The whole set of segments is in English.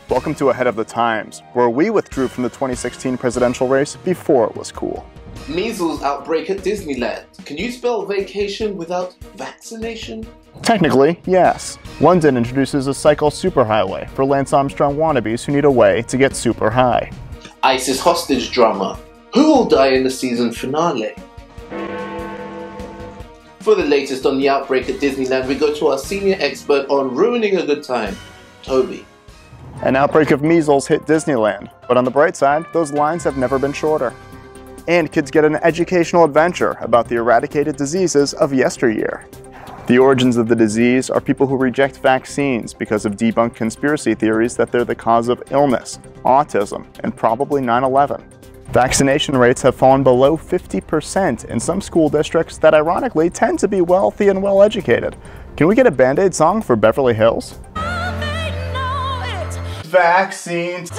Welcome to Ahead of the Times, where we withdrew from the 2016 presidential race before it was cool. Measles outbreak at Disneyland. Can you spell vacation without vaccination? Technically, yes. London introduces a cycle superhighway for Lance Armstrong wannabes who need a way to get super high. ISIS hostage drama. Who will die in the season finale? For the latest on the outbreak at Disneyland, we go to our senior expert on ruining a good time, Toby. An outbreak of measles hit Disneyland, but on the bright side, those lines have never been shorter. And kids get an educational adventure about the eradicated diseases of yesteryear. The origins of the disease are people who reject vaccines because of debunked conspiracy theories that they're the cause of illness, autism, and probably 9/11. Vaccination rates have fallen below 50% in some school districts that ironically tend to be wealthy and well-educated. Can we get a Band-Aid song for Beverly Hills? Vaccines.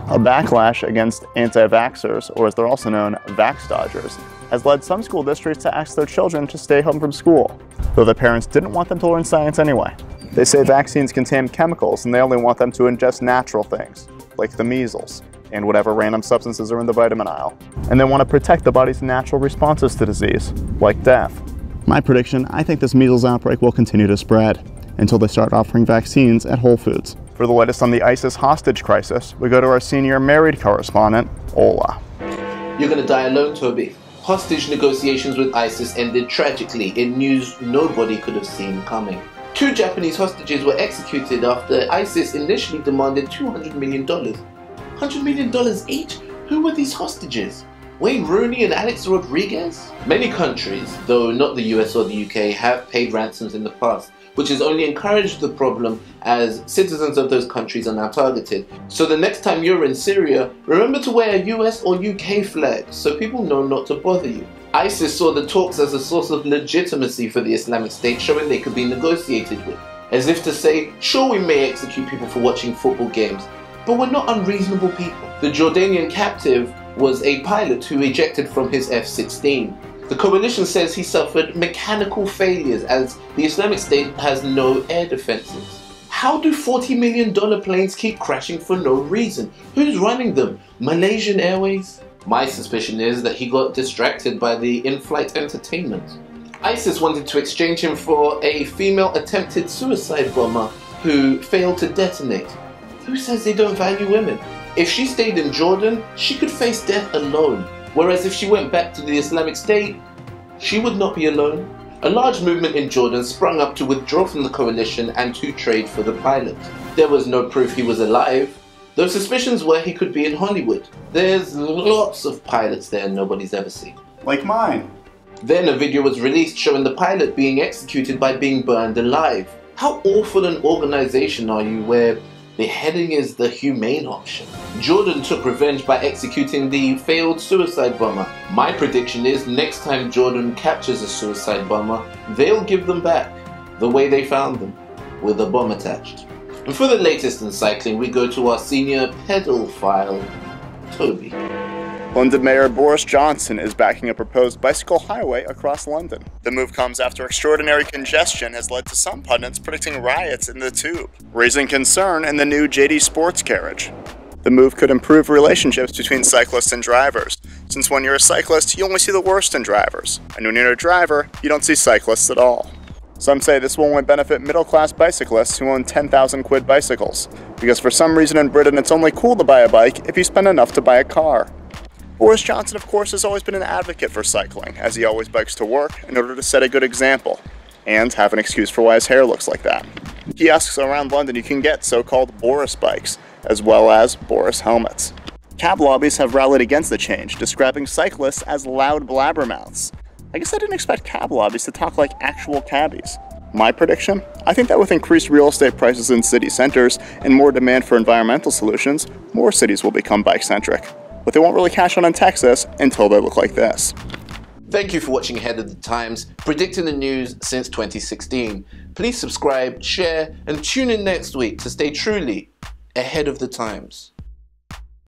A backlash against anti-vaxxers, or as they're also known, vax dodgers, has led some school districts to ask their children to stay home from school, though their parents didn't want them to learn science anyway. They say vaccines contain chemicals and they only want them to ingest natural things, like the measles, and whatever random substances are in the vitamin aisle. And they want to protect the body's natural responses to disease, like death. My prediction, I think this measles outbreak will continue to spread until they start offering vaccines at Whole Foods. For the latest on the ISIS hostage crisis, we go to our senior married correspondent, Ola. You're gonna die alone, Toby. Hostage negotiations with ISIS ended tragically in news nobody could have seen coming. 2 Japanese hostages were executed after ISIS initially demanded $200 million. $100 million each? Who were these hostages? Wayne Rooney and Alex Rodriguez? Many countries, though not the US or the UK, have paid ransoms in the past, which has only encouraged the problem as citizens of those countries are now targeted. So the next time you're in Syria, remember to wear a US or UK flag so people know not to bother you. ISIS saw the talks as a source of legitimacy for the Islamic State, showing they could be negotiated with. As if to say, sure, we may execute people for watching football games, but we're not unreasonable people. The Jordanian captive was a pilot who ejected from his F-16. The coalition says he suffered mechanical failures as the Islamic State has no air defenses. How do $40 million planes keep crashing for no reason? Who's running them? Malaysian Airways? My suspicion is that he got distracted by the in-flight entertainment. ISIS wanted to exchange him for a female attempted suicide bomber who failed to detonate. Who says they don't value women? If she stayed in Jordan, she could face death alone. Whereas if she went back to the Islamic State, she would not be alone. A large movement in Jordan sprung up to withdraw from the coalition and to trade for the pilot. There was no proof he was alive, though suspicions were he could be in Hollywood. There's lots of pilots there nobody's ever seen. Like mine. Then a video was released showing the pilot being executed by being burned alive. How awful an organization are you where beheading is the humane option? Jordan took revenge by executing the failed suicide bomber. My prediction is next time Jordan captures a suicide bomber, they'll give them back the way they found them, with a bomb attached. And for the latest in cycling, we go to our senior pedophile, Toby. London Mayor Boris Johnson is backing a proposed bicycle highway across London. The move comes after extraordinary congestion has led to some pundits predicting riots in the tube, raising concern in the new JD Sports carriage. The move could improve relationships between cyclists and drivers, since when you're a cyclist, you only see the worst in drivers, and when you're a driver, you don't see cyclists at all. Some say this will only benefit middle-class bicyclists who own 10,000 quid bicycles, because for some reason in Britain it's only cool to buy a bike if you spend enough to buy a car. Boris Johnson, of course, has always been an advocate for cycling, as he always bikes to work in order to set a good example, and have an excuse for why his hair looks like that. Kiosks around London you can get so-called Boris bikes, as well as Boris helmets. Cab lobbies have rallied against the change, describing cyclists as loud blabbermouths. I guess I didn't expect cab lobbies to talk like actual cabbies. My prediction? I think that with increased real estate prices in city centers and more demand for environmental solutions, more cities will become bike-centric. But they won't really cash on in Texas until they look like this. Thank you for watching Ahead of the Times, predicting the news since 2016. Please subscribe, share, and tune in next week to stay truly ahead of the times.